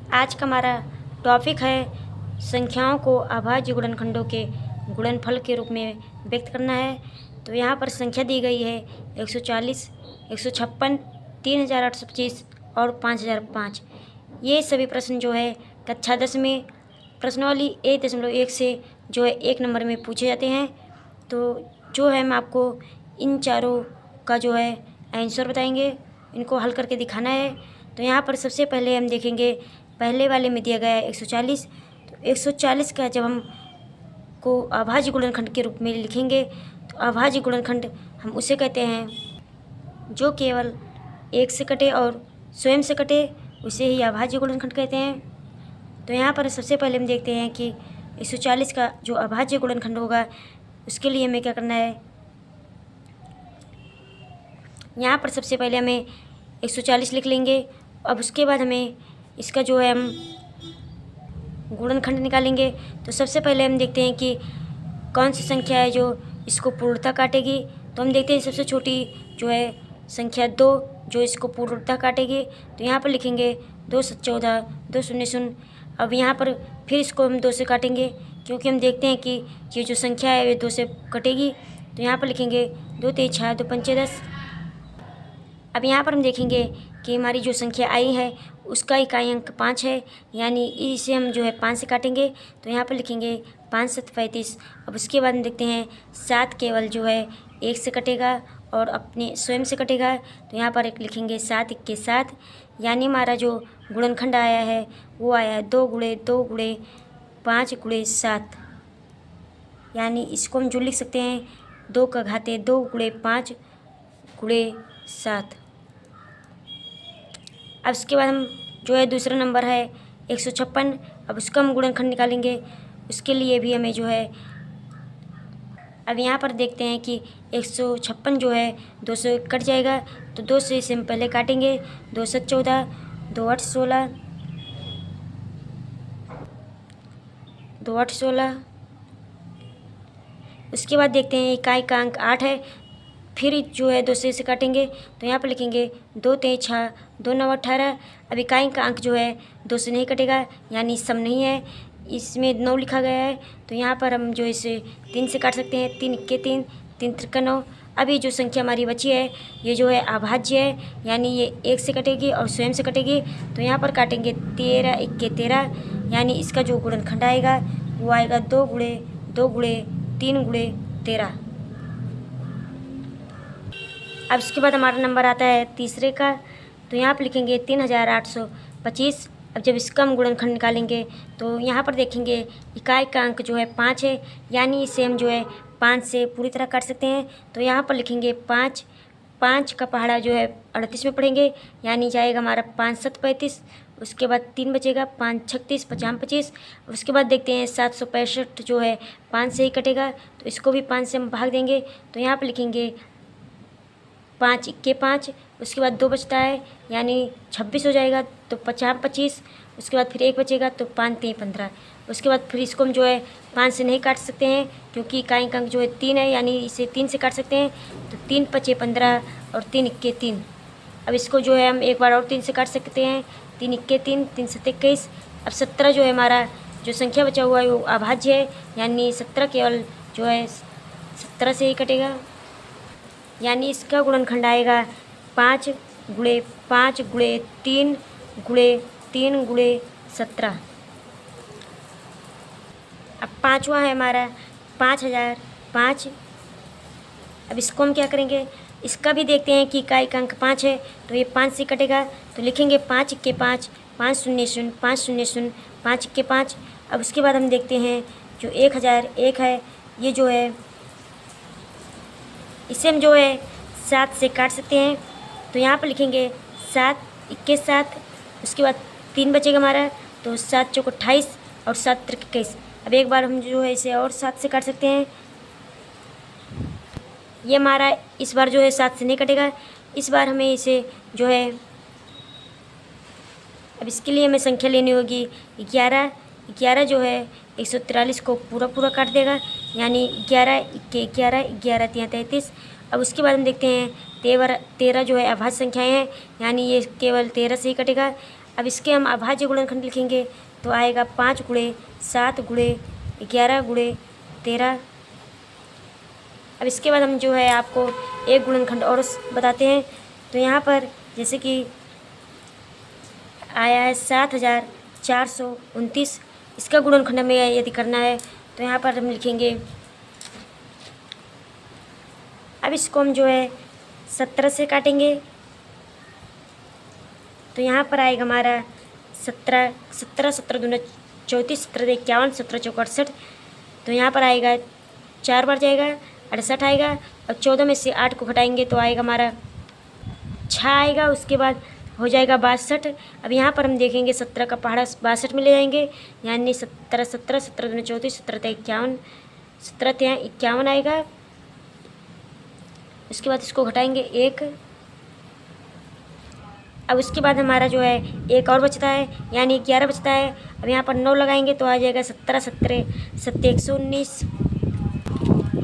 आज का हमारा टॉपिक है संख्याओं को अभाज्य गुणनखंडों के गुणनफल के रूप में व्यक्त करना है। तो यहाँ पर संख्या दी गई है 140, 156, 3825 और 5005। ये सभी प्रश्न जो है कक्षा 10 में प्रश्नावली 1.1 से जो है 1 नंबर में पूछे जाते हैं। तो जो है हम आपको इन चारों का जो है आंसर बताएंगे, इनको हल करके दिखाना है। तो यहाँ पर सबसे पहले हम देखेंगे, पहले वाले में दिया गया है 140। तो 140 का जब हम को अभाज्य गुणनखंड के रूप में लिखेंगे तो अभाज्य गुणनखंड हम उसे कहते हैं जो केवल एक से कटे और स्वयं से कटे, उसे ही अभाज्य गुणनखंड कहते हैं। तो यहाँ पर सबसे पहले हम देखते हैं कि 140 का जो अभाज्य गुणनखंड होगा उसके लिए हमें क्या करना है। यहाँ पर सबसे पहले हमें 140 लिख लेंगे। अब उसके बाद हमें इसका जो है हम गुणनखंड निकालेंगे। तो सबसे पहले हम देखते हैं कि कौन सी संख्या है जो इसको पूर्णतः काटेगी। तो हम देखते हैं सबसे छोटी जो है संख्या 2 जो इसको पूर्णतः काटेगी। तो यहाँ पर लिखेंगे 2 7 14 2 0 0। अब यहाँ पर फिर इसको हम 2 से काटेंगे क्योंकि हम देखते हैं कि ये जो संख्या है वे 2 से कटेगी। तो यहाँ पर लिखेंगे 2 3 6 2 5 10। अब यहाँ पर हम देखेंगे कि हमारी जो संख्या आई है उसका इकाई अंक 5 है, यानी इसे हम जो है 5 से काटेंगे। तो यहाँ पर लिखेंगे 5 7 35। अब उसके बाद हम देखते हैं 7 केवल जो है 1 से कटेगा और अपने स्वयं से कटेगा। तो यहाँ पर एक लिखेंगे 7 1 7, यानी हमारा जो गुणनखंड आया है वो आया है 2 गुणे 2 गुणे 5 गुणे 7, यानी इसको हम जो लिख सकते हैं 2 का घाते 2 गुणे 5 गुणे 7। अब उसके बाद हम जो है दूसरा नंबर है 156। अब उसका हम गुणनखंड निकालेंगे, उसके लिए भी हमें जो है अब यहाँ पर देखते हैं कि 156 जो है 2 से कट जाएगा। तो 2 से इसे हम पहले काटेंगे। 2 7 14 2 8 16 2 8 16। उसके बाद देखते हैं इकाई का अंक 8 है, फिर जो है 2 से इसे काटेंगे। तो यहाँ पर लिखेंगे 2 3 6 2 9 18। अब इकाई का अंक जो है 2 से नहीं कटेगा, यानी सम नहीं है, इसमें 9 लिखा गया है। तो यहाँ पर हम जो इसे 3 से काट सकते हैं। 3 1 3 3 3 9। अब ये जो संख्या हमारी बची है ये जो है अभाज्य है, यानी ये 1 से कटेगी और स्वयं से कटेगी। तो यहाँ पर काटेंगे 13 1 13, यानी इसका जो गुणनखंड आएगा वो आएगा 2 गुणे 2 गुणे 3 गुणे 13। अब इसके बाद हमारा नंबर आता है तीसरे का। तो यहाँ पर लिखेंगे 3825। अब जब इसका हम गुणनखंड निकालेंगे तो यहाँ पर देखेंगे इकाई का अंक जो है 5 है, यानी इसे हम जो है 5 से पूरी तरह काट सकते हैं। तो यहाँ पर लिखेंगे 5 5 का पहाड़ा जो है 38 में पढ़ेंगे, यानी जाएगा हमारा 5 7 35। उसके बाद 3 बचेगा 5 36 50 25। उसके बाद देखते हैं 765 जो है 5 से ही कटेगा, तो इसको भी 5 से हम भाग देंगे। तो यहाँ पर लिखेंगे 5 1 5। उसके बाद 2 बचता है, यानी 26 हो जाएगा। तो 50 25। उसके बाद फिर 1 बचेगा, तो 5 3 15। उसके बाद फिर इसको हम जो है 5 से नहीं काट सकते हैं क्योंकि इकाई का अंक जो है 3 है, यानी इसे 3 से काट सकते हैं। तो 3 5 15 और 3 1 3। अब इसको जो है हम एक बार और 3 से काट सकते हैं। 3 1 3 3 7 21। अब 17 जो है हमारा जो संख्या बचा हुआ है वो अभाज्य है, यानी 17 केवल जो है 17 से ही कटेगा, यानी इसका गुणनखंड आएगा 5 गुणे 5 गुणे 3 गुणे 3 गुणे 17। अब पाँचवा है हमारा 5005। अब इसको हम क्या करेंगे, इसका भी देखते हैं कि इकाई का अंक 5 है, तो ये 5 से कटेगा। तो लिखेंगे 5 1 5 5 0 0 5 0 0 5 1 5। अब उसके बाद हम देखते हैं जो 1001 है, ये जो है इसे हम जो है 7 से काट सकते हैं। तो यहाँ पर लिखेंगे 7 1 7। उसके बाद 3 बचेगा हमारा, तो 7 चौक 28 और 7 त्रिक 21। अब एक बार हम जो है इसे और 7 से काट सकते हैं। ये हमारा इस बार जो है 7 से नहीं कटेगा, इस बार हमें इसे जो है अब इसके लिए हमें संख्या लेनी होगी 11। 11 जो है 143 को पूरा पूरा काट देगा, यानी 11 1 11 11 3 33। अब उसके बाद हम देखते हैं 13 जो है अभाज्य संख्याएं हैं, यानी ये केवल 13 से ही कटेगा। अब इसके हम अभाज्य गुणनखंड लिखेंगे तो आएगा 5 गुणे 7 गुणे 11 गुणे 13। अब इसके बाद हम जो है आपको एक गुणनखंड और बताते हैं। तो यहाँ पर जैसे कि आया है 7429, इसका गुणनखंड हमें यदि करना है तो यहाँ पर हम लिखेंगे। अब इसको हम जो है 17 से काटेंगे तो यहाँ पर आएगा हमारा 17 दूना 34, 17 51, 17 चौक 68। तो यहाँ पर आएगा 4 बार जाएगा 68 आएगा। और 14 में से 8 को घटाएंगे तो आएगा हमारा 6 आएगा। उसके बाद हो जाएगा 62। अब यहाँ पर हम देखेंगे 17 का पहाड़ा 62 में ले जाएंगे, यानी 17 दूना 34, 17 51, 17 51 आएगा। उसके बाद इसको घटाएंगे 1। अब उसके बाद हमारा जो है एक और बचता है, यानी 11 बचता है। अब यहाँ पर 9 लगाएंगे तो आ जाएगा 17 119।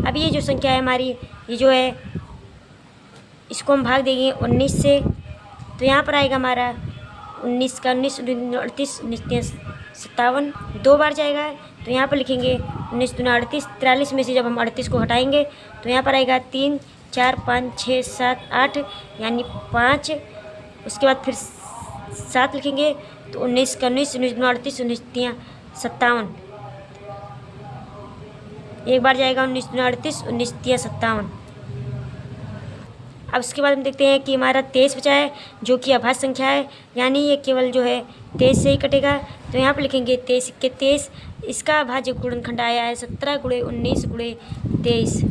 अब ये जो संख्या है हमारी, ये जो है इसको हम भाग देंगे 19 से। तो यहाँ पर आएगा हमारा 19 का 19, 38, 19 57, 2 बार जाएगा। तो यहाँ पर लिखेंगे 19 दूना 38, 43 में से जब हम 38 को हटाएंगे तो यहाँ पर आएगा 3 4 5 6 7 8, यानी 5। उसके बाद फिर 7 लिखेंगे तो 19 का 19, 19 दूना 38, 19 तिया 57, एक बार जाएगा 19 दूना 38, 19 तिया 57। अब उसके बाद हम देखते हैं कि हमारा 23 बचा है, जो कि अभाज्य संख्या है, यानी ये केवल जो है 23 से ही कटेगा। तो यहाँ पर लिखेंगे 23 के 23, इसका अभाज्य गुणनखंड आया है 17 गुणे 19 गुणे 23।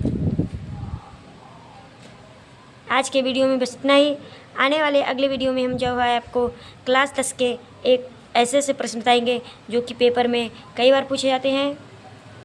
आज के वीडियो में बस इतना ही। आने वाले अगले वीडियो में हम जो है आपको क्लास 10 के एक ऐसे प्रश्न बताएंगे जो कि पेपर में कई बार पूछे जाते हैं।